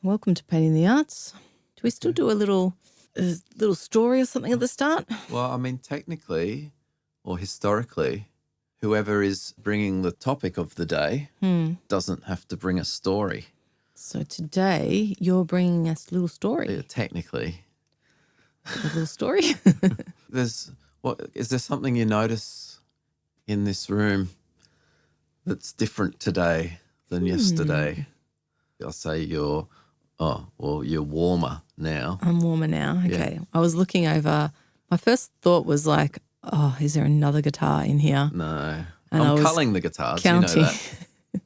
welcome to Painting the Arts. Do we still do a little story or something at the start? Well, I mean, technically or historically, whoever is bringing the topic of the day doesn't have to bring a story. So today you're bringing us a little story. Yeah, technically. A little story? Is there something you notice in this room that's different today than yesterday? I'll say you're warmer now. I'm warmer now. Okay. Yeah. I was looking over. My first thought was like, oh, is there another guitar in here? No. And I'm culling the guitars, counting. you know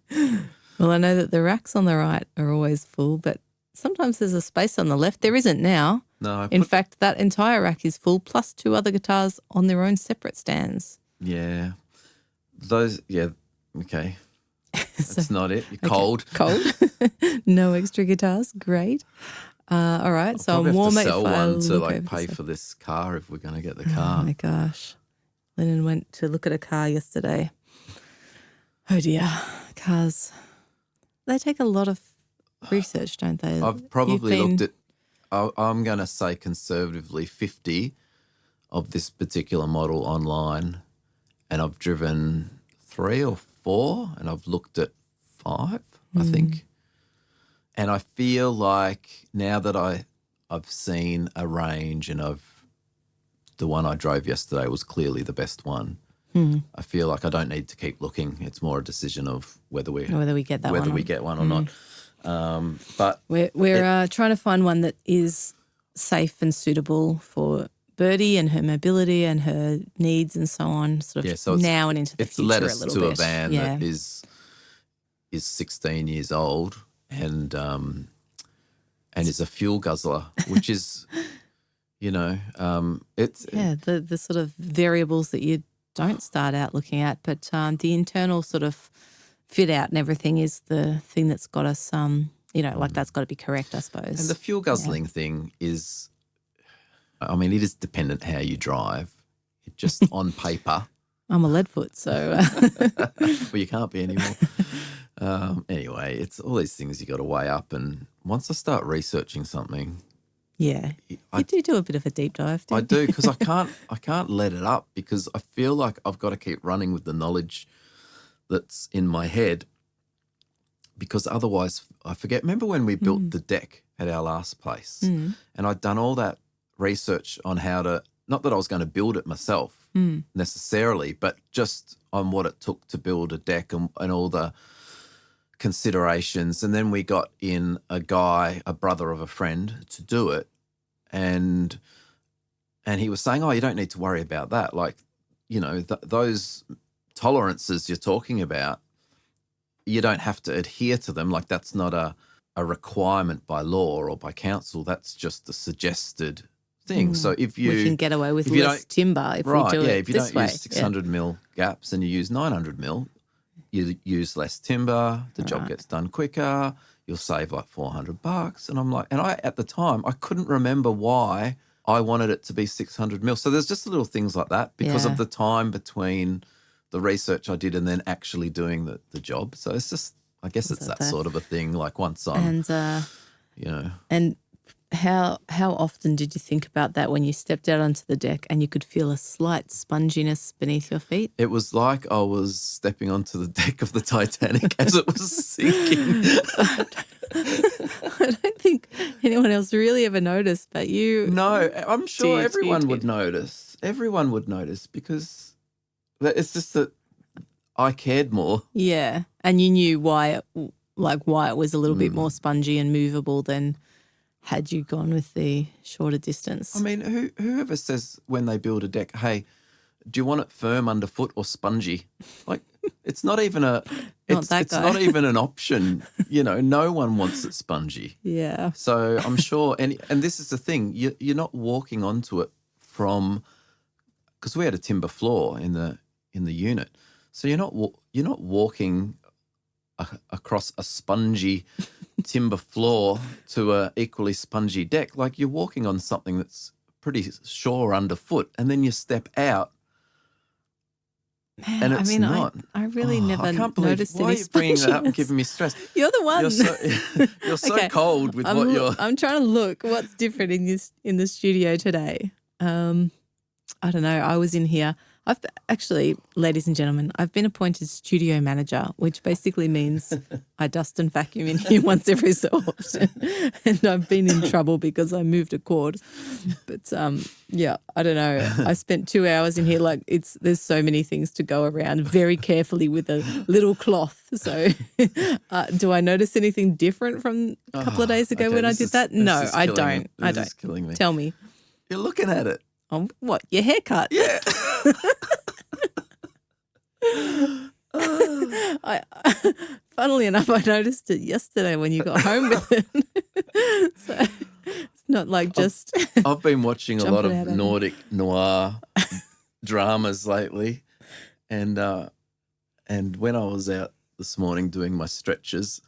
that. Well, I know that the racks on the right are always full, but sometimes there's a space on the left. There isn't now. No. In fact, that entire rack is full, plus 2 other guitars on their own separate stands. Yeah. Okay. That's not it. You're Okay. Cold. Cold. No extra guitars. Great. All right. So I'm Probably warmer have to sell if I one to look over pay the for this car if we're going to get the Oh car. my gosh. Lyndon went to look at a car yesterday. Oh dear. Cars. They take a lot of research, don't they? I've probably looked at, I'm going to say conservatively 50 of this particular model online, and I've driven 3 or 4, and I've looked at 5, I think. And I feel like now that I've seen a range and the one I drove yesterday was clearly the best one. I feel like I don't need to keep looking. It's more a decision of whether we get that we get one or not. But we're trying to find one that is safe and suitable for Birdie and her mobility and her needs and so on. Sort of so now and into the it's future led a us little to bit. a van that is 16 years old and is a fuel guzzler, which is, it's the sort of variables that you don't start out looking at, but the internal sort of fit out and everything is the thing that's got us, that's got to be correct, I suppose. And the fuel guzzling thing is, I mean, it is dependent how you drive. It just on paper. I'm a leadfoot, so. Well, you can't be anymore. Anyway, it's all these things you got to weigh up. And once I start researching something, yeah, you do a bit of a deep dive. I do, because I can't let it up, because I feel like I've got to keep running with the knowledge that's in my head, because otherwise I forget. Remember when we built the deck at our last place, and I'd done all that research on how to, not that I was going to build it myself necessarily, but just on what it took to build a deck and all the considerations. And then we got in a brother of a friend, to do it. And he was saying, oh, you don't need to worry about that. Like, those tolerances you're talking about, you don't have to adhere to them. Like, that's not a requirement by law or by council. That's just a suggested thing. So if we can get away with less timber if we do it if you this don't way. use 600 mil gaps and you use 900 mil, you use less timber, the job gets done quicker, you'll save like $400. And I'm like, at the time, I couldn't remember why I wanted it to be 600 mil. So there's just little things like that because of the time between the research I did and then actually doing the job. So it's just, I guess it's that sort of a thing. Like once I'm, And how often did you think about that when you stepped out onto the deck and you could feel a slight sponginess beneath your feet? It was like I was stepping onto the deck of the Titanic as it was sinking. I don't think anyone else really ever noticed, but you... No, I'm sure everyone would notice. Everyone would notice, because it's just that I cared more. Yeah, and you knew why it was a little bit more spongy and movable than had you gone with the shorter distance. I mean, whoever says when they build a deck, hey, do you want it firm underfoot or spongy? Like, it's not even it's not even an option. No one wants it spongy. Yeah. So I'm sure, and this is the thing, you're not walking onto it from, because we had a timber floor in the unit, so you're not walking across a spongy timber floor to a equally spongy deck. Like, you're walking on something that's pretty sure underfoot, and then you step out Man, And it's not. I really never I can't believe noticed why any are you bringing that up and sponginess. giving me stress. You're the one. You're so Okay, cold with what you're. I'm trying to look what's different in the studio today. I don't know. I was in here. I've actually, ladies and gentlemen, I've been appointed studio manager, which basically means I dust and vacuum in here once every so often. And I've been in trouble because I moved a cord. But yeah, I don't know. I spent 2 hours in here. Like there's so many things to go around very carefully with a little cloth. So do I notice anything different from a couple of days ago when I did that? No, I don't. I don't. This is killing me. Tell me. You're looking at it. Oh, what? Your haircut? Yeah. Funnily enough, I noticed it yesterday when you got home with it. So it's not like just. I've been watching a lot jumping of out at Nordic noir dramas lately, and when I was out this morning doing my stretches,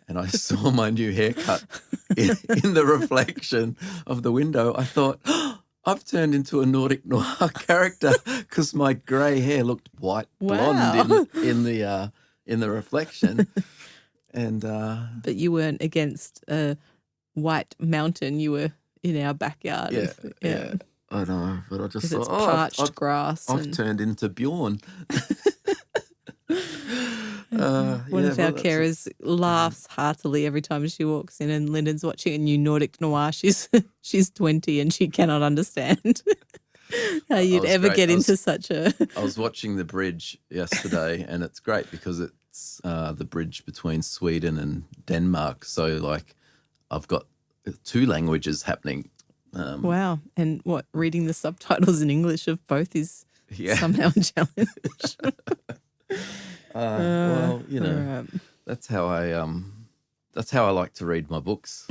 and I saw my new haircut in the reflection of the window, I thought, I've turned into a Nordic noir character because my grey hair looked white blonde in the reflection, and But you weren't against a white mountain. You were in our backyard. Yeah. I know, but I just thought, it's parched I've grass. I've turned into Bjorn. One of our carers laughs heartily every time she walks in, and Lyndon's watching a new Nordic noir. She's 20 and she cannot understand how you'd ever get into such a. I was watching The Bridge yesterday, and it's great because it's the bridge between Sweden and Denmark. So like, I've got 2 languages happening. Wow! And what, reading the subtitles in English of both is somehow a challenge. Well, you know, right. that's how I like to read my books.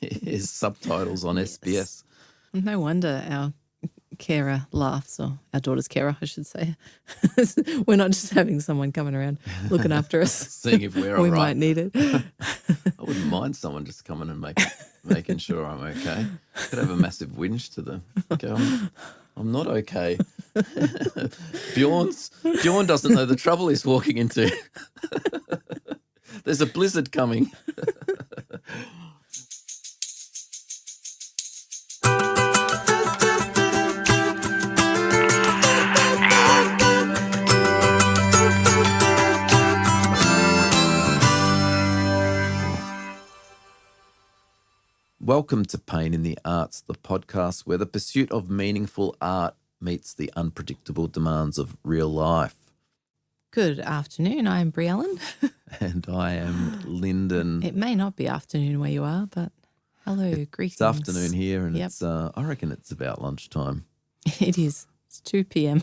Is subtitles on SBS. No wonder our carer laughs, or our daughter's carer, I should say. We're not just having someone coming around looking after us. Seeing if we're all we right. might need it. I wouldn't mind someone just coming and making sure I'm okay. Could have a massive whinge to them. Go, I'm not okay. Bjorn doesn't know the trouble he's walking into. There's a blizzard coming. Welcome to Pain in the Arts, the podcast where the pursuit of meaningful art meets the unpredictable demands of real life. Good afternoon. I am Brea and Lyndon. And I am Lyndon. It may not be afternoon where you are, but hello, greetings. It's afternoon here, and Yep. it's I reckon it's about lunchtime. It is. It's 2 p.m.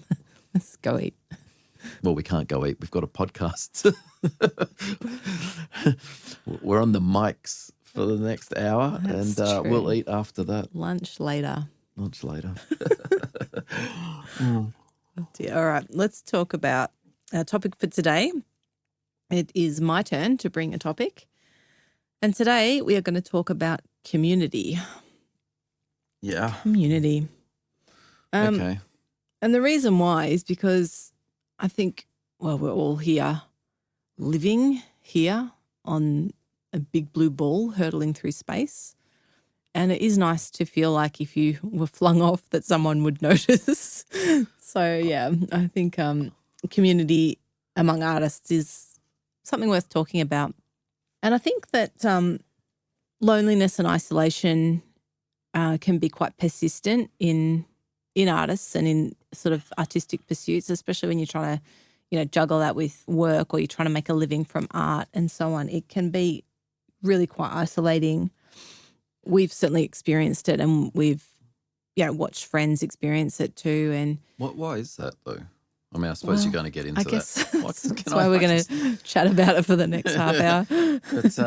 Let's go eat. Well, we can't go eat. We've got a podcast. We're on the mics for the next hour, That's and true. we'll eat after that. Lunch later. Lunch later. Oh dear. All right, let's talk about our topic for today. It is my turn to bring a topic. And today we are going to talk about community. Yeah. Community. Okay. And the reason why is because I think, well, we're all here, living here on a big blue ball hurtling through space. And it is nice to feel like if you were flung off that someone would notice. So, yeah, I think community among artists is something worth talking about. And I think that loneliness and isolation can be quite persistent in artists and in sort of artistic pursuits, especially when you're trying to, juggle that with work or you're trying to make a living from art and so on. It can be really quite isolating. We've certainly experienced it, and we've, watched friends experience it too. And Why is that though? I mean, I suppose you're going to get into I guess that. that's why we're going to chat about it for the next half hour. But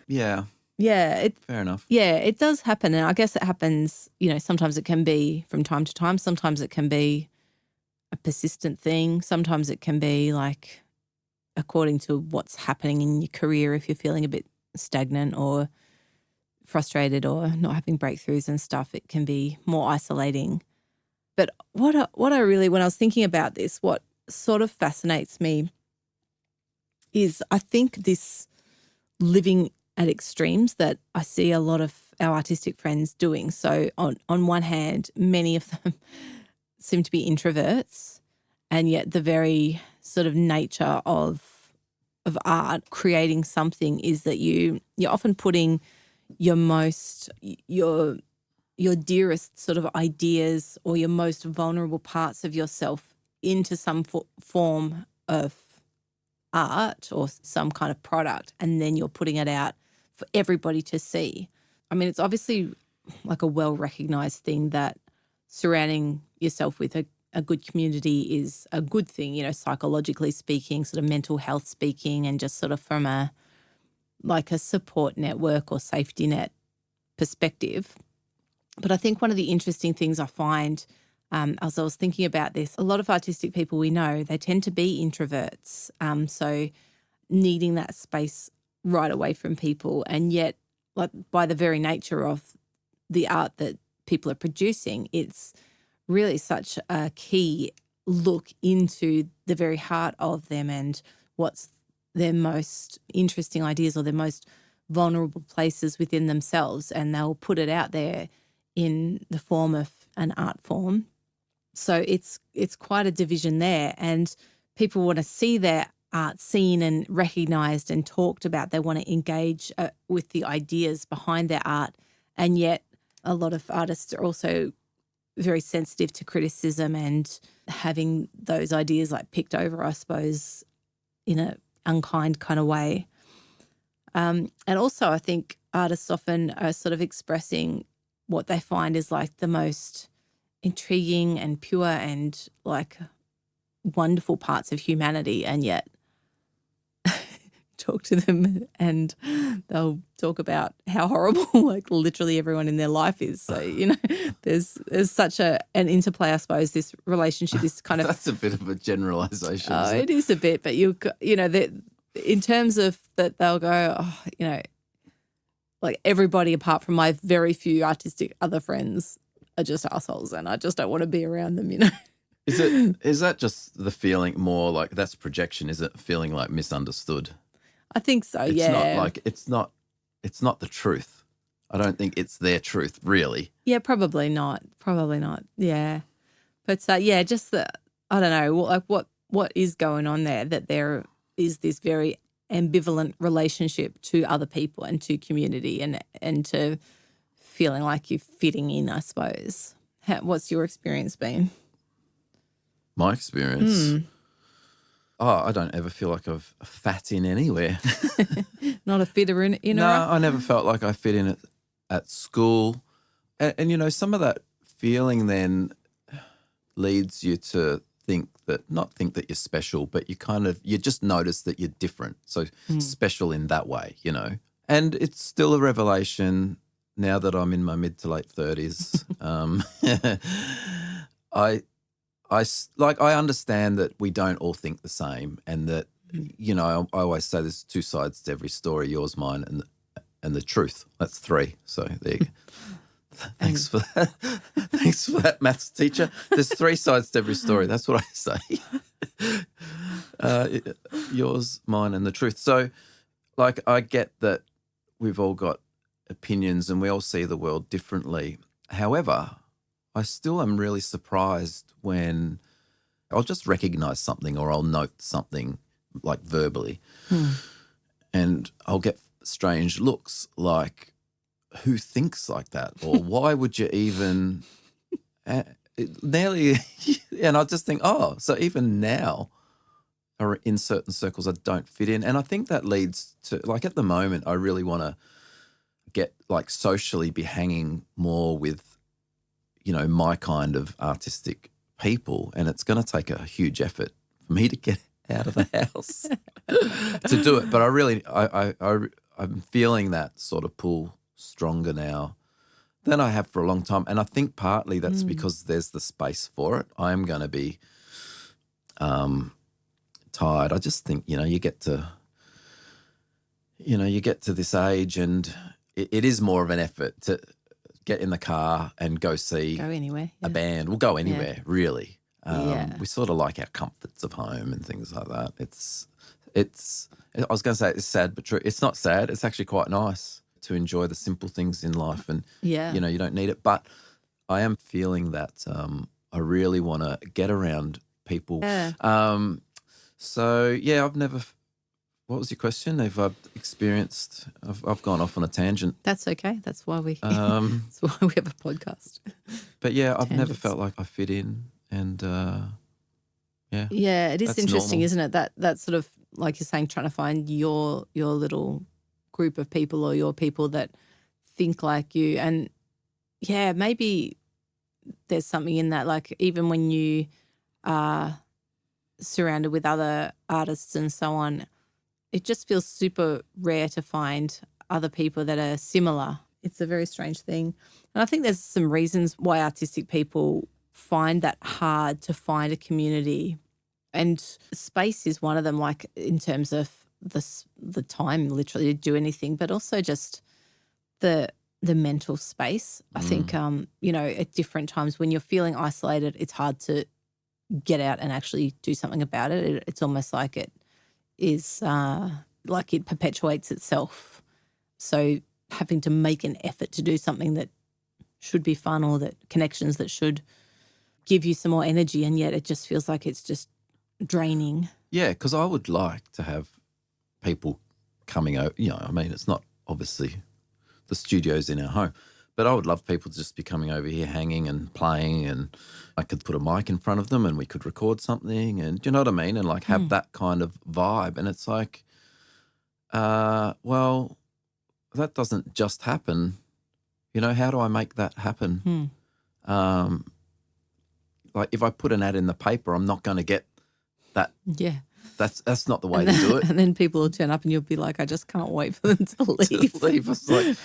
yeah, fair enough. Yeah, it does happen, and I guess it happens. Sometimes it can be from time to time. Sometimes it can be a persistent thing. Sometimes it can be like according to what's happening in your career. If you're feeling a bit stagnant or frustrated or not having breakthroughs and stuff, it can be more isolating. But what I really, when I was thinking about this, what sort of fascinates me is I think this living at extremes that I see a lot of our artistic friends doing. So on one hand, many of them seem to be introverts, and yet the very sort of nature of art, creating something, is that you're often putting your most your dearest sort of ideas or your most vulnerable parts of yourself into some form of art or some kind of product, and then you're putting it out for everybody to see. I mean, it's obviously like a well-recognized thing that surrounding yourself with a good community is a good thing, you know, psychologically speaking, sort of mental health speaking, and just sort of from a support network or safety net perspective. But I think one of the interesting things I find, as I was thinking about this, a lot of artistic people we know, they tend to be introverts. So needing that space right away from people, and yet, like, by the very nature of the art that people are producing, it's really such a key look into the very heart of them and what's their most interesting ideas or their most vulnerable places within themselves, and they'll put it out there in the form of an art form. So it's quite a division there, and people want to see their art seen and recognised and talked about. They want to engage with the ideas behind their art, and yet a lot of artists are also very sensitive to criticism and having those ideas like picked over, I suppose, in a unkind kind of way. And also I think artists often are sort of expressing what they find is like the most intriguing and pure and like wonderful parts of humanity, and yet talk to them and they'll talk about how horrible like literally everyone in their life is. So, you know, there's such an interplay, I suppose, this relationship, this kind of... That's a bit of a generalisation, Oh, isn't it? it is a bit, but you know, in terms of that, they'll go, oh, you know, like everybody apart from my very few artistic other friends are just assholes and I just don't want to be around them, you know. Is that just the feeling more like that's projection? Is it feeling like misunderstood? I think so, It's yeah. not like it's not the truth. I don't think it's their truth, really. Yeah, probably not. Probably not. Yeah. But yeah, just I don't know, like what is going on there, that there is this very ambivalent relationship to other people and to community and to feeling like you're fitting in, I suppose. What's your experience been? My experience. Oh, I don't ever feel like I've fat in anywhere. Not a fitter in No, I never felt like I fit in at school. And, you know, some of that feeling then leads you to not think that you're special, but you just notice that you're different. So special in that way, you know. And it's still a revelation now that I'm in my mid to late 30s. I understand that we don't all think the same, and that, you know, I always say there's two sides to every story, yours, mine, and the truth. That's three. So there you go. Thanks for that. Thanks for that, maths teacher. There's three sides to every story. That's what I say. Yours, mine, and the truth. So, like, I get that we've all got opinions and we all see the world differently. However, I still am really surprised when I'll just recognize something or I'll note something like verbally and I'll get strange looks like, who thinks like that? Or why would you even nearly, and I just think, oh, so even now or in certain circles I don't fit in. And I think that leads to, like, at the moment I really want to get, like, socially be hanging more with, you know, my kind of artistic people, and it's going to take a huge effort for me to get out of the house to do it. But I'm feeling that sort of pull stronger now than I have for a long time, and I think partly that's because there's the space for it. I'm going to be tired. I just think, you know, you get to this age, and it is more of an effort to get in the car and go see Go anywhere. a band. We'll go anywhere, really. Yeah. We sort of like our comforts of home and things like that. It's. I was going to say it's sad, but true. It's not sad. It's actually quite nice to enjoy the simple things in life, and Yeah. you don't need it. But I am feeling that I really want to get around people. Yeah. So yeah, I've never. What was your question? If I've experienced, I've gone off on a tangent. That's okay. That's why we that's why we have a podcast. But yeah, I've never Tangents. felt like I fit in, and yeah, Yeah, it is that's interesting, normal. isn't it? That sort of, like you're saying, trying to find your little group of people or your people that think like you. And yeah, maybe there's something in that. Like even when you are surrounded with other artists and so on, it just feels super rare to find other people that are similar. It's a very strange thing. And I think there's some reasons why artistic people find that hard to find a community. And space is one of them, like in terms of the time literally to do anything, but also just the mental space. I think, at different times when you're feeling isolated, it's hard to get out and actually do something about it. It's almost like it is like it perpetuates itself. So having to make an effort to do something that should be fun or that connections that should give you some more energy, and yet it just feels like it's just draining. Yeah, because I would like to have people coming over. I mean, it's not obviously the studio's in our home, but I would love people to just be coming over here, hanging and playing, and I could put a mic in front of them and we could record something, and do you know what I mean? And like have that kind of vibe. And it's like, well, that doesn't just happen. How do I make that happen? Like if I put an ad in the paper, I'm not going to get that. Yeah. That's not the way to do it. And then people will turn up and you'll be like, I just can't wait for them to leave. It's like,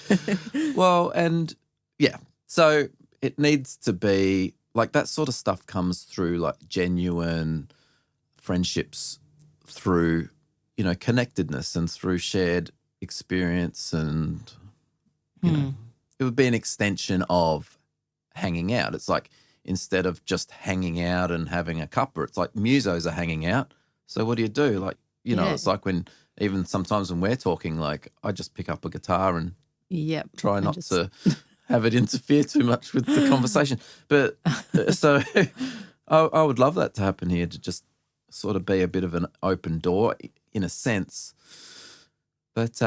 well, and yeah. So it needs to be like that sort of stuff comes through like genuine friendships, through, connectedness and through shared experience, and, it would be an extension of hanging out. It's like instead of just hanging out and having a cuppa, it's like musos are hanging out. So what do? Like, it's like when even sometimes when we're talking, like I just pick up a guitar and try not to have it interfere too much with the conversation. But so I would love that to happen here, to just sort of be a bit of an open door in a sense. But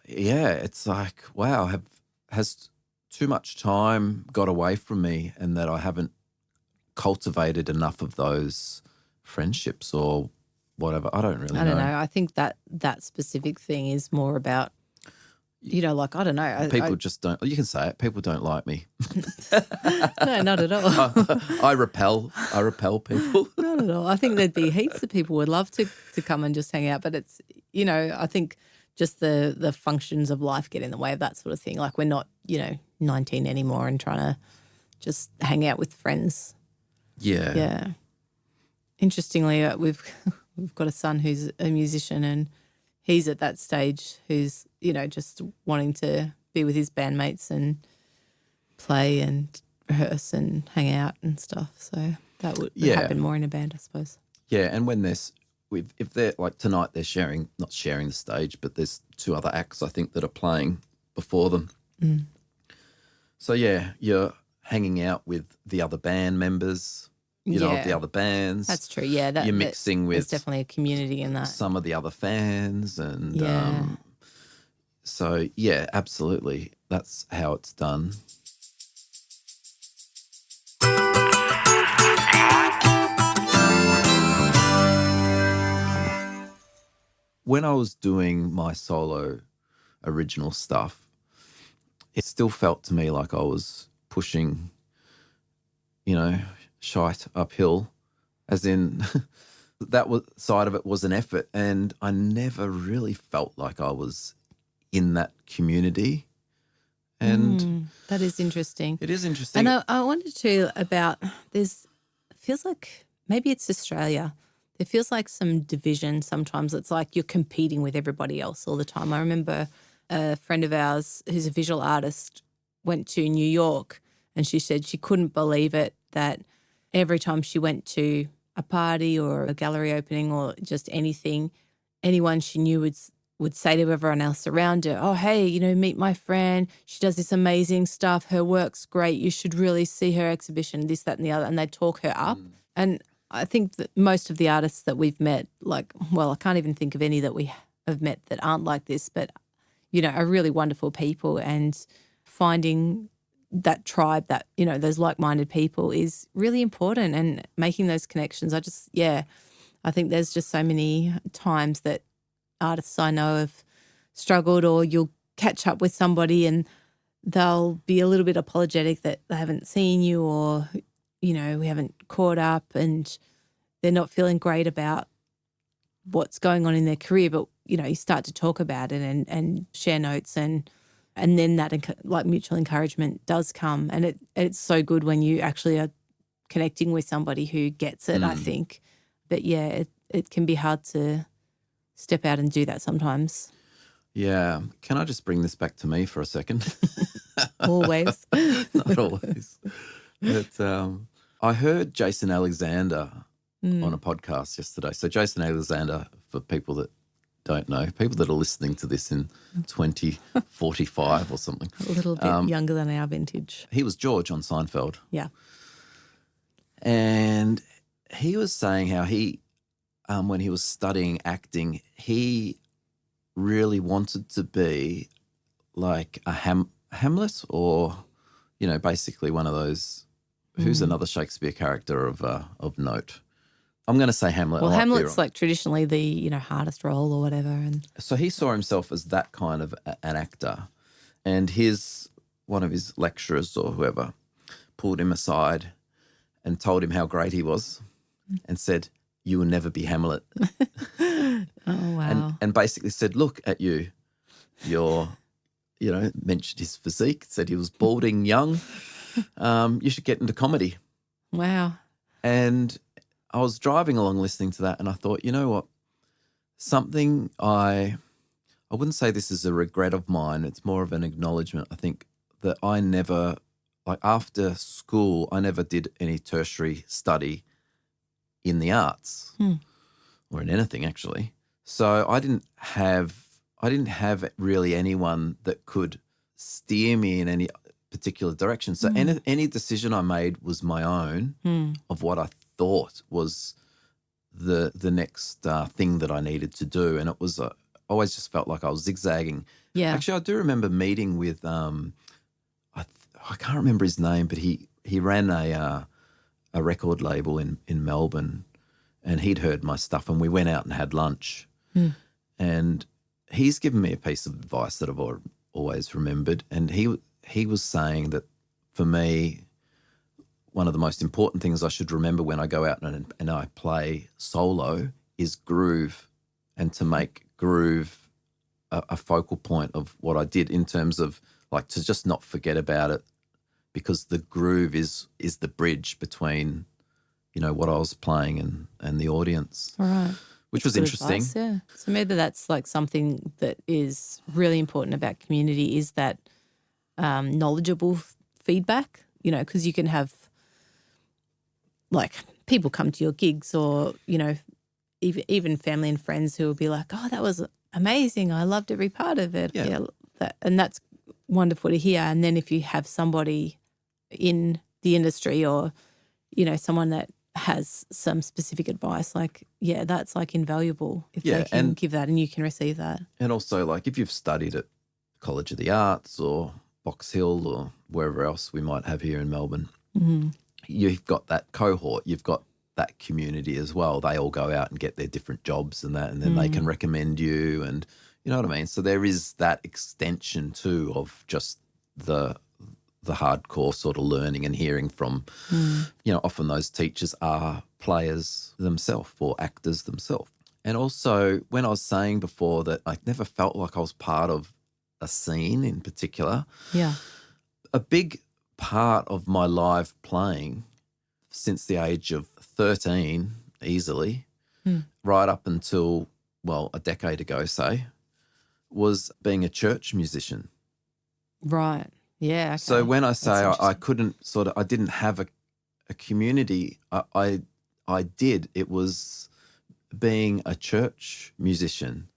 it's like, wow, has too much time got away from me, and that I haven't cultivated enough of those friendships or whatever. I don't really know. I don't know. I think that specific thing is more about, like, I don't know. People just don't, you can say it, people don't like me. No, not at all. I repel people. Not at all. I think there'd be heaps of people would love to come and just hang out, but it's, I think just the functions of life get in the way of that sort of thing. Like we're not, 19 anymore and trying to just hang out with friends. Yeah. Yeah. Interestingly, we've got a son who's a musician, and he's at that stage who's, just wanting to be with his bandmates and play and rehearse and hang out and stuff. So that would happen more in a band, I suppose. Yeah, and when if they're like tonight, they're not sharing the stage, but there's two other acts I think that are playing before them. So yeah, you're hanging out with the other band members, of the other bands. That's true. Yeah, you're mixing with. There's definitely a community in that. Some of the other fans, and so yeah, absolutely, that's how it's done. When I was doing my solo original stuff, it still felt to me like I was pushing, shite uphill, as in side of it was an effort, and I never really felt like I was in that community. And that is interesting. It is interesting. And I wondered too about it feels like maybe it's Australia. There feels like some division sometimes. It's like you're competing with everybody else all the time. I remember a friend of ours who's a visual artist went to New York, and she said she couldn't believe it that every time she went to a party or a gallery opening or just anything, anyone she knew would say to everyone else around her, oh, hey, meet my friend. She does this amazing stuff. Her work's great. You should really see her exhibition, this, that, and the other. And they'd talk her up. And I think that most of the artists that we've met, I can't even think of any that we have met that aren't like this, but, are really wonderful people. And finding that tribe, that, those like-minded people is really important, and making those connections. I think there's just so many times that artists I know have struggled, or you'll catch up with somebody and they'll be a little bit apologetic that they haven't seen you, or, we haven't caught up, and they're not feeling great about what's going on in their career. But, you start to talk about it and share notes, and then that mutual encouragement does come. And it's so good when you actually are connecting with somebody who gets it, I think. But yeah, it can be hard to step out and do that sometimes. Yeah. Can I just bring this back to me for a second? Always. Not always. But I heard Jason Alexander on a podcast yesterday. So Jason Alexander, for people that don't know, people that are listening to this in 2045 or something. A little bit younger than our vintage. He was George on Seinfeld. Yeah. And he was saying how he, when he was studying acting, he really wanted to be like a Hamlet, or, basically one of those, who's another Shakespeare character of note. I'm going to say Hamlet. Well, Hamlet's like traditionally the, hardest role or whatever. And so he saw himself as that kind of an actor, and one of his lecturers or whoever pulled him aside and told him how great he was and said, "You will never be Hamlet." Oh, wow. And basically said, "Look at you. You're, mentioned his physique, said he was balding, young. You should get into comedy." Wow. And I was driving along listening to that, and I thought, you know what? Something I wouldn't say this is a regret of mine. It's more of an acknowledgement. I think that I never, after school, I never did any tertiary study in the arts or in anything, actually. So I didn't have really anyone that could steer me in any particular direction. So any decision I made was my own of what I thought was the next thing that I needed to do. And it was I always just felt like I was zigzagging. Yeah. Actually, I do remember meeting with I can't remember his name, but he ran a record label in Melbourne, and he'd heard my stuff, and we went out and had lunch. And he's given me a piece of advice that I've always remembered, and he was saying that for me, one of the most important things I should remember when I go out and I play solo is groove, and to make groove a focal point of what I did, in terms of to just not forget about it, because the groove is the bridge between, what I was playing and the audience. All right. Which was interesting. Advice, yeah. So maybe that's something that is really important about community, is that knowledgeable feedback, because you can have people come to your gigs, or, even family and friends who will be like, "Oh, that was amazing. I loved every part of it." Yeah. And that's wonderful to hear. And then if you have somebody in the industry, or, someone that has some specific advice, that's invaluable if they can give that and you can receive that. And also, if you've studied at College of the Arts or Box Hill or wherever else we might have here in Melbourne, you've got that cohort, you've got that community as well. They all go out and get their different jobs and that, and then they can recommend you, and you know what I mean? So there is that extension too of just the hardcore sort of learning and hearing from, often those teachers are players themselves or actors themselves. And also, when I was saying before that I never felt like I was part of a scene in particular, a big part of my live playing since the age of 13, easily, right up until, a decade ago, say, was being a church musician. Right. Yeah. Okay. So when I say I couldn't I didn't have a community I did. It was being a church musician.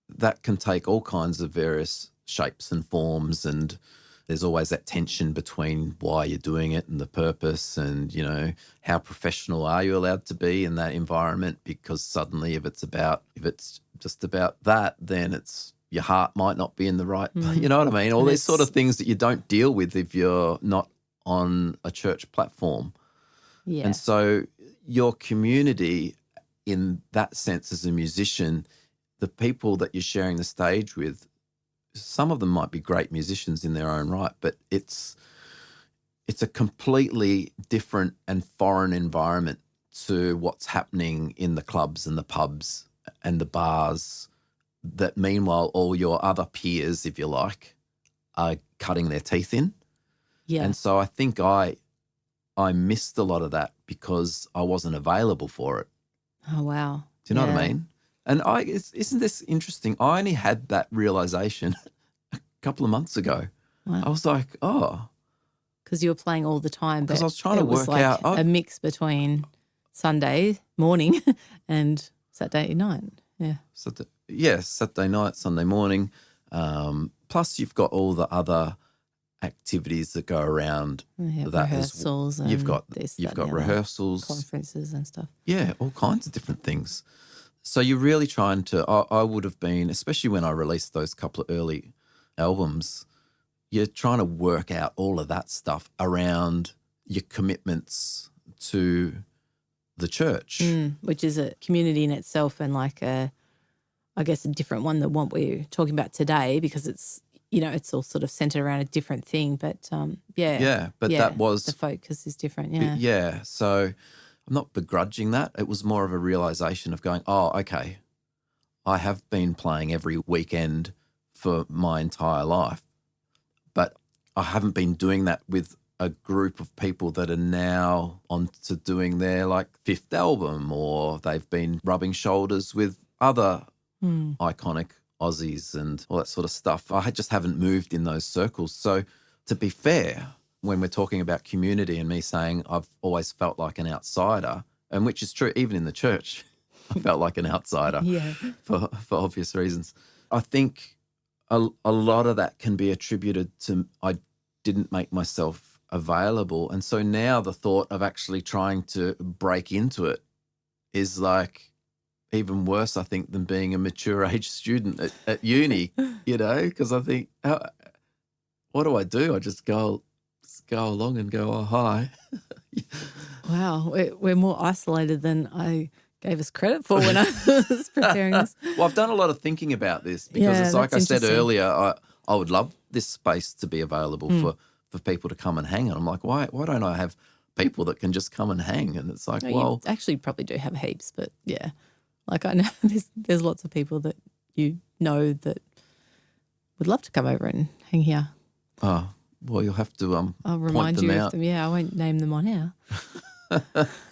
That can take all kinds of various shapes and forms, and there's always that tension between why you're doing it and the purpose, and, you know, how professional are you allowed to be in that environment, because suddenly if it's just about that, then it's your heart might not be in the right, you know what I mean? All And these sort of things that you don't deal with if you're not on a church platform. Yeah. And so your community, in that sense, as a musician, the people that you're sharing the stage with, some of them might be great musicians in their own right, but it's a completely different and foreign environment to what's happening in the clubs and the pubs and the bars that meanwhile all your other peers, if you like, are cutting their teeth in. Yeah. And so I think I missed a lot of that because I wasn't available for it. Oh, wow. Do you know what I mean? And isn't this interesting? I only had that realization a couple of months ago. Wow. I was like, oh. Because you were playing all the time. Because But I was trying to it was work like out. a mix between Sunday morning and Saturday night. Yeah. Saturday night, Sunday morning. Plus you've got all the other activities that go around that. Rehearsals and You've got other, rehearsals. conferences and stuff. Yeah, all kinds of different things. So you're really trying to, I would have been, especially when I released those couple of early albums, you're trying to work out all of that stuff around your commitments to the church. Which is a community in itself, and like I guess a different one than what we're talking about today, because it's, you know, it's all sort of centered around a different thing. But that was, the focus is different. Yeah. So I'm not begrudging that. It was more of a realization of going, oh, okay, I have been playing every weekend for my entire life, but I haven't been doing that with a group of people that are now on to doing their like fifth album, or they've been rubbing shoulders with other iconic Aussies and all that sort of stuff. I just haven't moved in those circles. So to be fair, when we're talking about community and me saying I've always felt like an outsider, and which is true, even in the church, I felt like an outsider for obvious reasons. I think a lot of that can be attributed to I didn't make myself available. And so now the thought of actually trying to break into it is like even worse, I think, than being a mature age student at uni, you know, because I think, what do? I just go along and go, oh, hi. Wow. We're more isolated than I gave us credit for when I was preparing this. Well, I've done a lot of thinking about this because it's like I said earlier, I would love this space to be available for people to come and hang. And I'm like, why don't I have people that can just come and hang? And it's like, well. You actually probably do have heaps, but yeah. Like I know there's lots of people that you know that would love to come over and hang here. Oh, well, you'll have to I'll remind point them you out. of them. Yeah, I won't name them on air.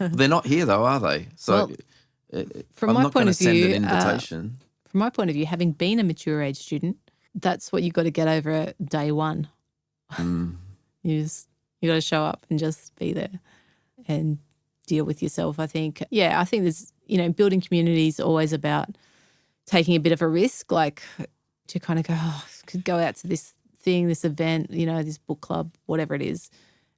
They're not here though, are they? So from I'm my not point going to of send view, an invitation. From my point of view, having been a mature age student, that's what you got to get over at day one. You got to show up and just be there and deal with yourself. I think there's, building community is always about taking a bit of a risk, like to kind of go, I could go out to this thing, this event, this book club, whatever it is,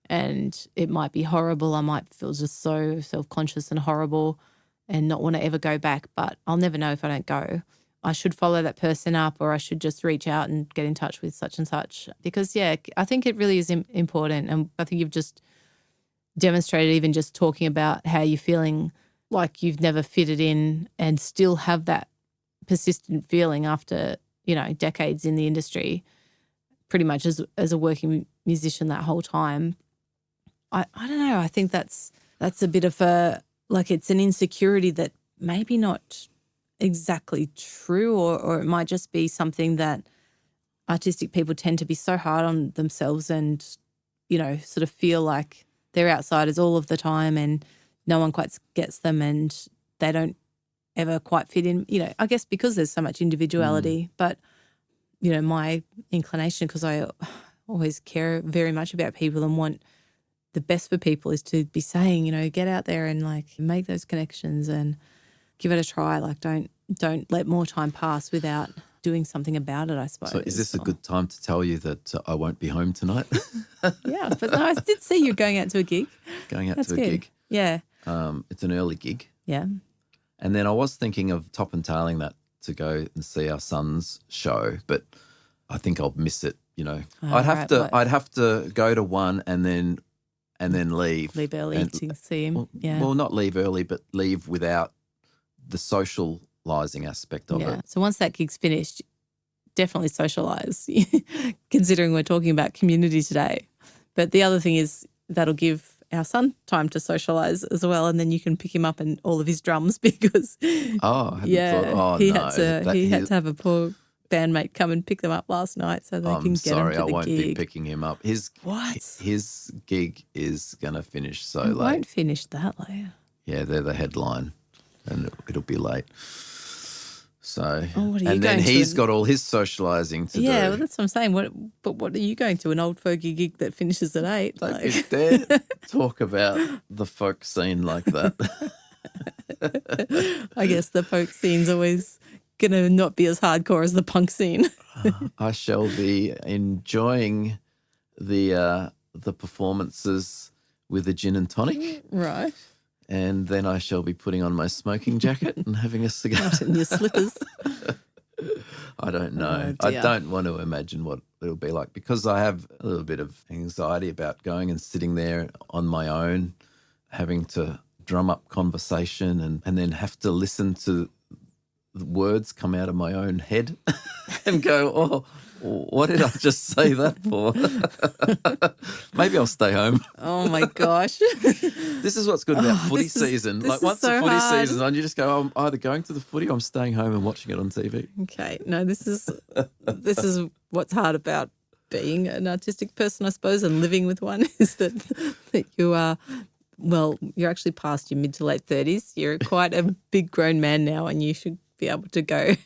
and it might be horrible. I might feel just so self-conscious and horrible and not want to ever go back, but I'll never know if I don't go. I should follow that person up, or I should just reach out and get in touch with such and such, because, I think it really is important. And I think you've just demonstrated, even just talking about how you're feeling like you've never fitted in and still have that persistent feeling after, decades in the industry, pretty much as a working musician that whole time. I don't know. I think that's a bit of it's an insecurity that maybe not exactly true, or it might just be something that artistic people tend to be so hard on themselves and, sort of feel like they're outsiders all of the time and no one quite gets them and they don't ever quite fit in, I guess because there's so much individuality. But, my inclination, because I always care very much about people and want the best for people is to be saying, get out there and like make those connections and give it a try. Like don't let more time pass without doing something about it, I suppose. So is this a good time to tell you that I won't be home tonight? Yeah, but no, I did see you going out to a gig. Going out That's to a good. gig. Yeah. It's an early gig. Yeah. And then I was thinking of top and tailing that to go and see our son's show, but I think I'll miss it. I'd have to go to one and then leave. Leave early to see him. Well, not leave early, but leave without the socializing aspect of it. So once that gig's finished, definitely socialize, considering we're talking about community today. But the other thing is that'll give our son time to socialize as well, and then you can pick him up and all of his drums because he had to have a poor bandmate come and pick them up last night so they can get him to the gig. I'm sorry, I won't be picking him up. His gig is going to finish so late. Won't finish that late. Yeah, they're the headline and it'll be late. So, and then he's got all his socialising to do. Yeah, well, that's what I'm saying. What are you going to? An old fogey gig that finishes at 8? Don't you dare talk about the folk scene like that. I guess the folk scene's always going to not be as hardcore as the punk scene. I shall be enjoying the performances with a gin and tonic. Right. And then I shall be putting on my smoking jacket and having a cigar. And your slippers. I don't know. I don't want to imagine what it'll be like because I have a little bit of anxiety about going and sitting there on my own, having to drum up conversation and then have to listen to the words come out of my own head and go, oh, what did I just say that for? Maybe I'll stay home. Oh, my gosh. This is what's good about footy season. Like once the footy season's on, you just go, oh, I'm either going to the footy or I'm staying home and watching it on TV. Okay. No, this is what's hard about being an artistic person, I suppose, and living with one is that you are, well, you're actually past your mid to late 30s. You're quite a big grown man now and you should be able to go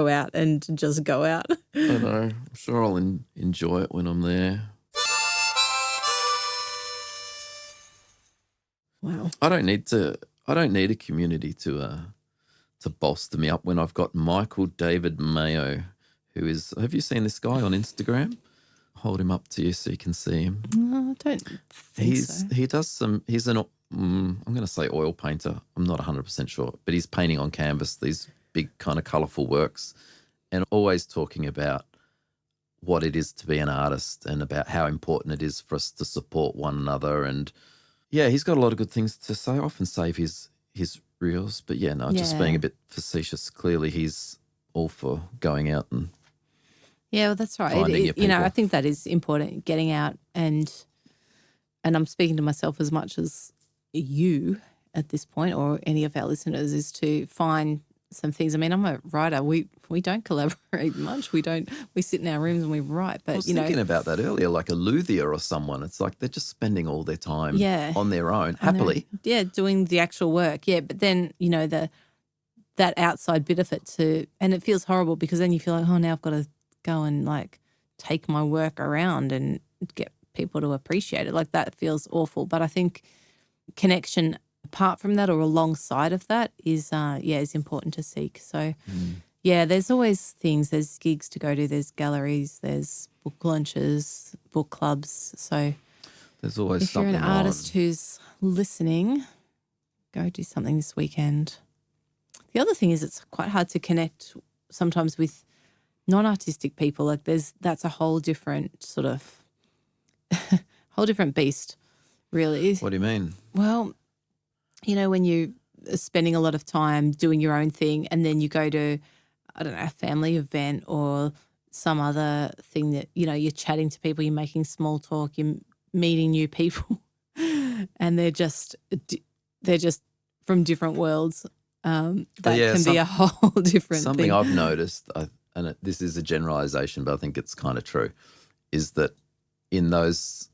out and just go out. I know. I'm sure I'll enjoy it when I'm there. Wow. I don't need a community to bolster me up when I've got Michael David Mayo, who is, have you seen this guy on Instagram? Hold him up to you so you can see him. No, I don't think so. He does some, he's an, I'm going to say oil painter. I'm not 100% sure, but he's painting on canvas these big kind of colourful works and always talking about what it is to be an artist and about how important it is for us to support one another. And yeah, he's got a lot of good things to say. I often save his reels, but just being a bit facetious. Clearly he's all for going out and well, that's right. Finding your people. I think that is important, getting out and I'm speaking to myself as much as you at this point or any of our listeners is to find some things. I mean, I'm a writer. We don't collaborate much. We sit in our rooms and we write. But I was thinking about that earlier, like a luthier or someone. It's like they're just spending all their time on their own, happily. Doing the actual work. Yeah, but then, that outside bit of it and it feels horrible because then you feel like, oh, now I've got to go and like take my work around and get people to appreciate it. Like that feels awful. But I think connection apart from that or alongside of that is important to seek. So, there's always things. There's gigs to go to. There's galleries. There's book launches, book clubs. So there's always if something you're an artist who's listening, go do something this weekend. The other thing is it's quite hard to connect sometimes with non-artistic people. Like that's a whole different sort of whole different beast, really. What do you mean? Well, when you are spending a lot of time doing your own thing and then you go to, I don't know, a family event or some other thing that, you're chatting to people, you're making small talk, you're meeting new people and they're just from different worlds. That can be a whole different something thing. I've noticed, this is a generalisation, but I think it's kind of true, is that in those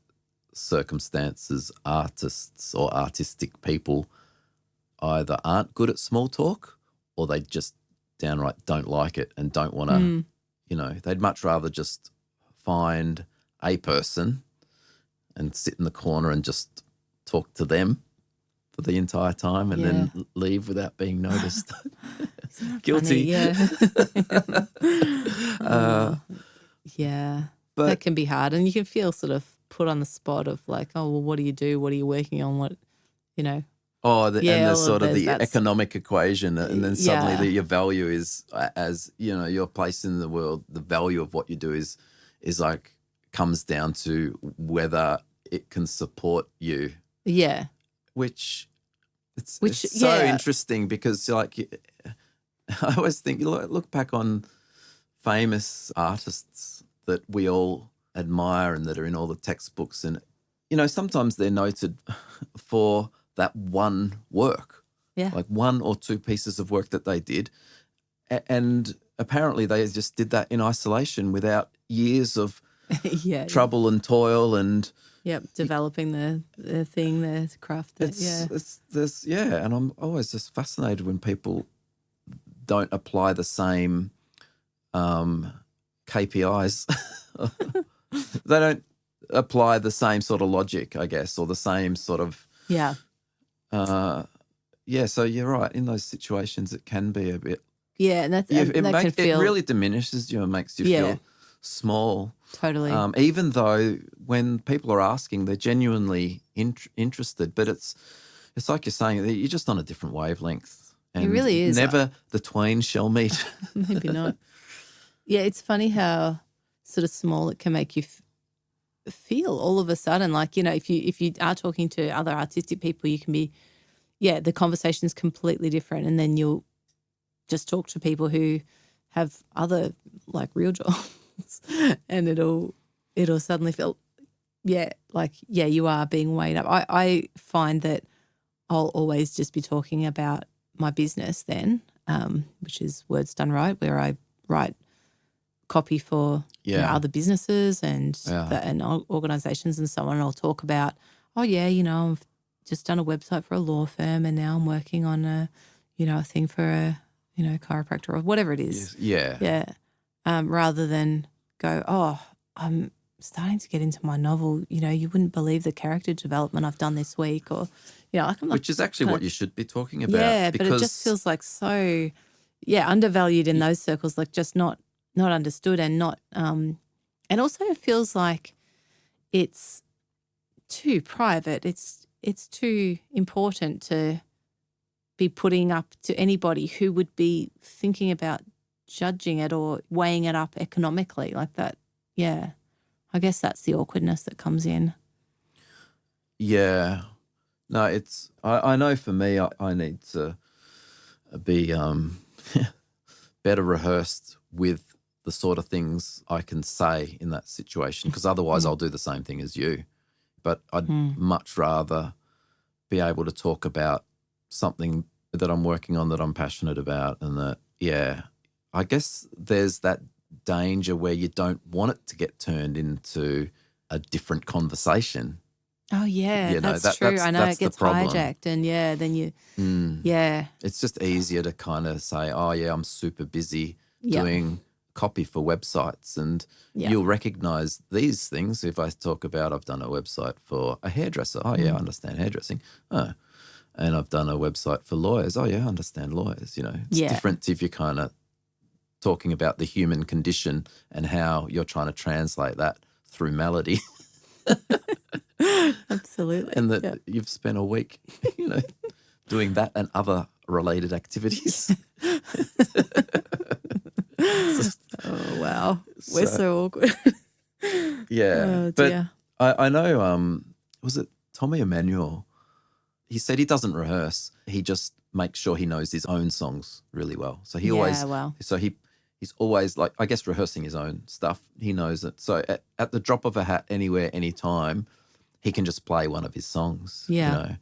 circumstances, artists or artistic people either aren't good at small talk or they just downright don't like it and don't want to, they'd much rather just find a person and sit in the corner and just talk to them for the entire time and then leave without being noticed. Guilty. Funny, yeah. But That can be hard. And you can feel sort of put on the spot of like, oh, well, what do you do? What are you working on? What, you know. and there's sort of the that's economic equation, and then suddenly Yeah. your value is, as you know, your place in the world, the value of what you do is like comes down to whether it can support you, Yeah. which it's so interesting because like I always think, look back on famous artists that we all admire and that are in all the textbooks, and you know, sometimes they're noted for that one work, like one or two pieces of work that they did, and apparently they just did that in isolation without years of trouble and toil and developing the thing, the craft. And I'm always just fascinated when people don't apply the same KPIs. They don't apply the same sort of logic, I guess, or the same sort of so you're right. In those situations, it can be a bit. Yeah, and it really diminishes you and makes you feel small. Totally. Even though when people are asking, they're genuinely interested, but it's like you're saying, you're just on a different wavelength. And it really is. Never the twain shall meet. Maybe not. Yeah, it's funny how sort of small it can make you feel all of a sudden. Like, you know, if you are talking to other artistic people, you can be, the conversation's completely different, and then you'll just talk to people who have other like real jobs, and it'll suddenly feel, you are being weighed up. I find that I'll always just be talking about my business then, which is Words Done Right, where I write copy for other businesses and organisations and so on. And I'll talk about, I've just done a website for a law firm, and now I'm working on a thing for a chiropractor or whatever it is. Rather than go, I'm starting to get into my novel. You know, you wouldn't believe the character development I've done this week, or which is actually what you should be talking about. Yeah, but it just feels like so undervalued in those circles, like just not understood, and not and also it feels like it's too private. It's too important to be putting up to anybody who would be thinking about judging it or weighing it up economically like that. Yeah. I guess that's the awkwardness that comes in. Yeah. No, it's I know for me I need to be better rehearsed with the sort of things I can say in that situation, because otherwise I'll do the same thing as you. But I'd much rather be able to talk about something that I'm working on, that I'm passionate about, and that, I guess there's that danger where you don't want it to get turned into a different conversation. Oh, yeah, that's true. I know it gets hijacked, and then you, It's just easier to kind of say, I'm super busy doing copy for websites, and you'll recognise these things. If I talk about I've done a website for a hairdresser, I understand hairdressing. And I've done a website for lawyers. I understand lawyers. You know, it's different if you're kind of talking about the human condition and how you're trying to translate that through melody. Absolutely. And that you've spent a week, doing that and other related activities. Oh, wow. We're so awkward. Yeah. But I know, was it Tommy Emmanuel? He said he doesn't rehearse. He just makes sure he knows his own songs really well. So he he's always like, I guess, rehearsing his own stuff. He knows it. So at the drop of a hat, anywhere, anytime, he can just play one of his songs. Yeah.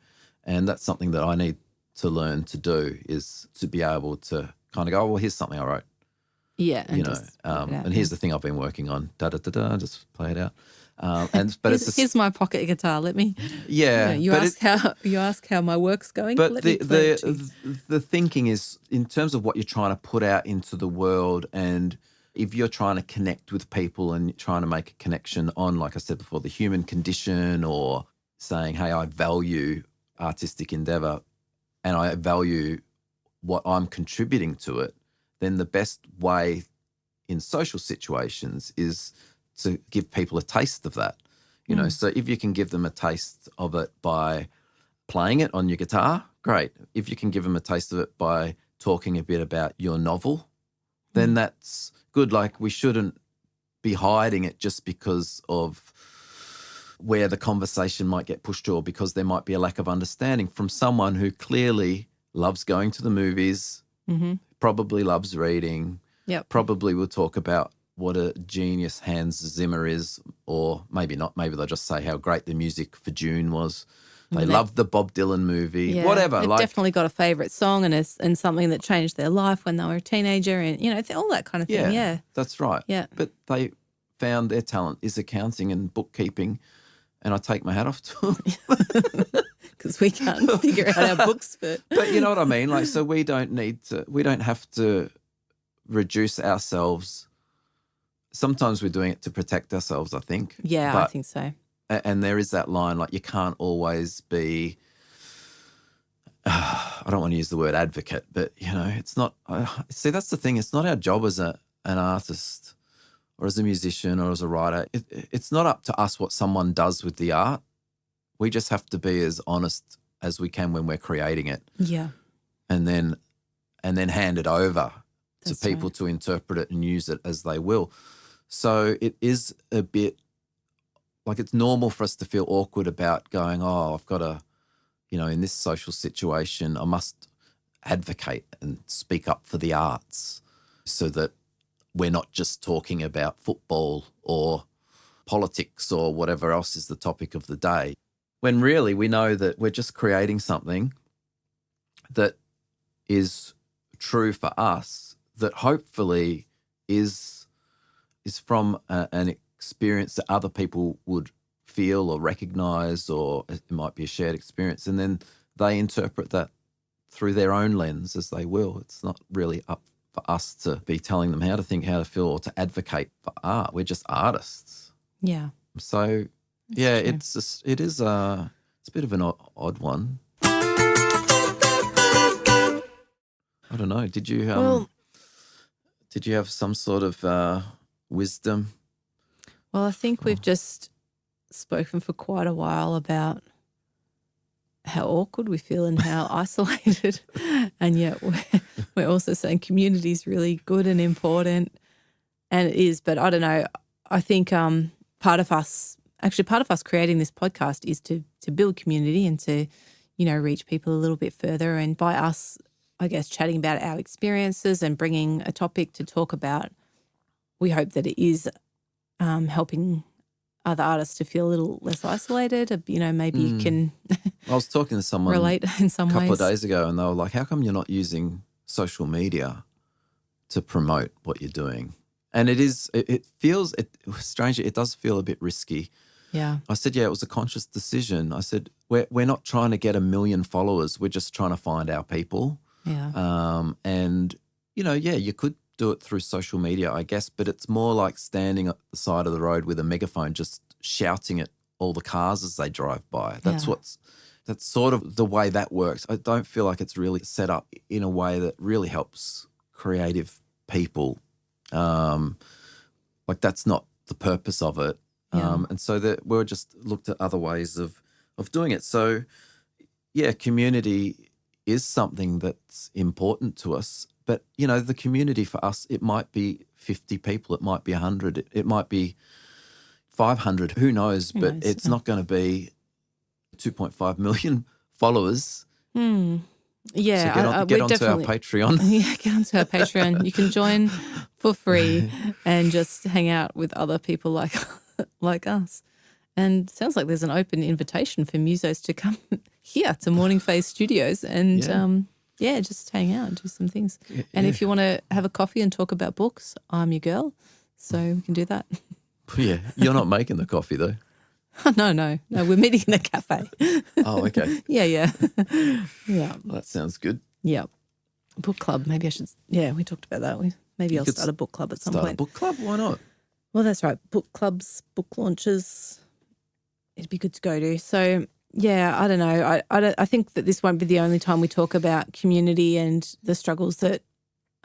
And that's something that I need to learn to do, is to be able to kind of go, well, here's something I wrote. Yeah. And here's the thing I've been working on. Just play it out. Here's my pocket guitar. Let me. Yeah. You ask how my work's going. But let me play it to you. the thinking is, in terms of what you're trying to put out into the world, and if you're trying to connect with people and trying to make a connection on, like I said before, the human condition, or saying, hey, I value artistic endeavor and I value what I'm contributing to it, then the best way in social situations is to give people a taste of that. You know, so if you can give them a taste of it by playing it on your guitar, great. If you can give them a taste of it by talking a bit about your novel, then that's good. Like, we shouldn't be hiding it just because of where the conversation might get pushed to, or because there might be a lack of understanding from someone who clearly loves going to the movies, probably loves reading, probably will talk about what a genius Hans Zimmer is, or maybe not. Maybe they'll just say how great the music for June was. They love the Bob Dylan movie, whatever. They've definitely got a favourite song and something that changed their life when they were a teenager, and, you know, all that kind of thing. Yeah, that's right. Yeah. But they found their talent is accounting and bookkeeping, and I take my hat off to them. Because we can't figure out our books. But you know what I mean? Like, so we don't have to reduce ourselves. Sometimes we're doing it to protect ourselves, I think. Yeah, I think so. And there is that line, like, you can't always be, I don't want to use the word advocate, but, you know, it's not, see, that's the thing. It's not our job as an artist or as a musician or as a writer. It's not up to us what someone does with the art. We just have to be as honest as we can when we're creating it. Yeah. And then hand it over to people to interpret it and use it as they will. So it is a bit, like, it's normal for us to feel awkward about going, oh, I've got to, you know, in this social situation, I must advocate and speak up for the arts so that we're not just talking about football or politics or whatever else is the topic of the day. When really we know that we're just creating something that is true for us, that hopefully is from an experience that other people would feel or recognise, or it might be a shared experience, and then they interpret that through their own lens as they will. It's not really up for us to be telling them how to think, how to feel, or to advocate for art. We're just artists. Yeah. So, it's a bit of an odd one. I don't know. Did you have some sort of wisdom? Well, I think we've just spoken for quite a while about how awkward we feel and how isolated, and yet we're also saying community is really good and important, and it is. But I don't know. I think part of us creating this podcast is to build community and to, you know, reach people a little bit further. And by us, I guess, chatting about our experiences and bringing a topic to talk about, we hope that it is helping other artists to feel a little less isolated. You know, maybe you can I was talking to someone relate in some ways. A couple of days ago, and they were like, how come you're not using social media to promote what you're doing? And it feels strangely, it does feel a bit risky. Yeah. I said, it was a conscious decision. I said, we're not trying to get 1 million followers. We're just trying to find our people. Yeah. And, you know, you could do it through social media, I guess, but it's more like standing at the side of the road with a megaphone just shouting at all the cars as they drive by. That's sort of the way that works. I don't feel like it's really set up in a way that really helps creative people. Like, that's not the purpose of it. And so that we're just looked at other ways of doing it. So, community is something that's important to us. But, you know, the community for us, it might be 50 people, it might be 100, it might be 500, who knows? But it's not going to be 2.5 million followers. Yeah. So get onto our Patreon. Yeah, get onto our Patreon. You can join for free and just hang out with other people like us. And it sounds like there's an open invitation for musos to come here to Morning Phase Studios and just hang out and do some things. And if you want to have a coffee and talk about books, I'm your girl, so we can do that. Yeah, you're not making the coffee though. No, we're meeting in a cafe. Oh, okay. Yeah. Well, that sounds good. Yeah. Book club. Maybe I should. Yeah, we talked about that. Maybe I'll start a book club at some Start a point. book club? Why not? Well, that's right. Book clubs, book launches. It'd be good to go to. So, yeah, I don't know. I think that this won't be the only time we talk about community and the struggles that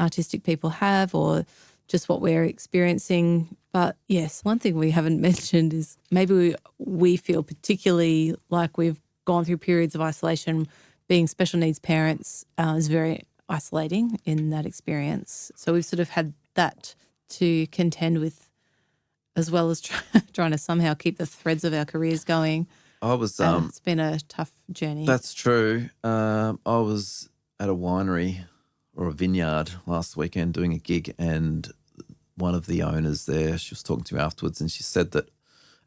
artistic people have or just what we're experiencing. But yes, one thing we haven't mentioned is maybe we feel particularly like we've gone through periods of isolation. Being special needs parents is very isolating in that experience. So we've sort of had that to contend with, as well as trying to somehow keep the threads of our careers going. I was. It's been a tough journey. That's true. I was at a winery or a vineyard last weekend doing a gig, and one of the owners there, she was talking to me afterwards, and she said that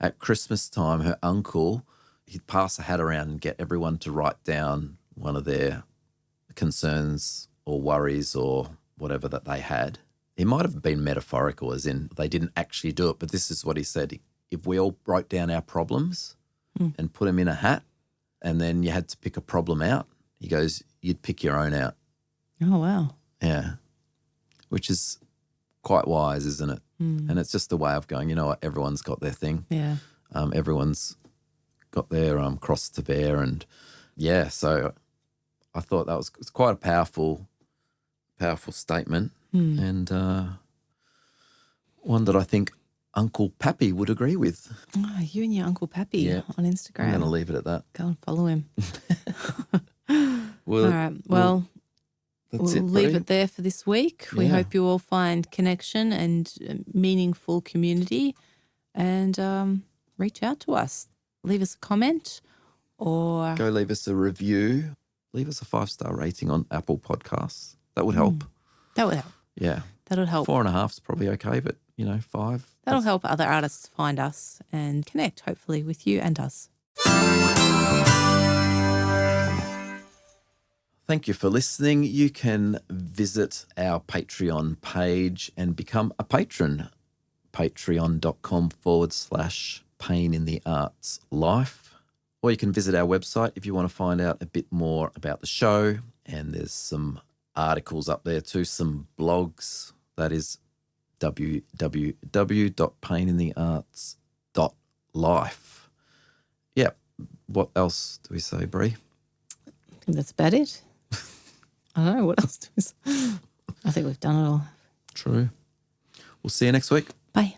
at Christmas time, her uncle, he'd pass a hat around and get everyone to write down one of their concerns or worries or whatever that they had. It might have been metaphorical, as in they didn't actually do it, but this is what he said. If we all wrote down our problems and put them in a hat, and then you had to pick a problem out, he goes, you'd pick your own out. Oh, wow. Yeah, which is quite wise, isn't it? And it's just a way of going, you know what, everyone's got their thing. Yeah. Everyone's got their cross to bear. And, yeah, so I thought that was quite a powerful statement. And one that I think Uncle Pappy would agree with. Oh, you and your Uncle Pappy on Instagram. I'm going to leave it at that. Go and follow him. Well, all right. Well, we'll leave it there for this week. We hope you all find connection and meaningful community, and reach out to us. Leave us a comment or go leave us a review. Leave us a 5-star rating on Apple Podcasts. That would help. That would help. Yeah. That would help. 4.5 is probably okay, but, 5. That'll help other artists find us and connect, hopefully, with you and us. Thank you for listening. You can visit our Patreon page and become a patron. Patreon.com/Pain in the Arts Life. Or you can visit our website if you want to find out a bit more about the show. And there's some articles up there too, some blogs. That is www.paininthearts.life. Yeah. What else do we say, Brea? I think that's about it. I don't know. What else do we say? I think we've done it all. True. We'll see you next week. Bye.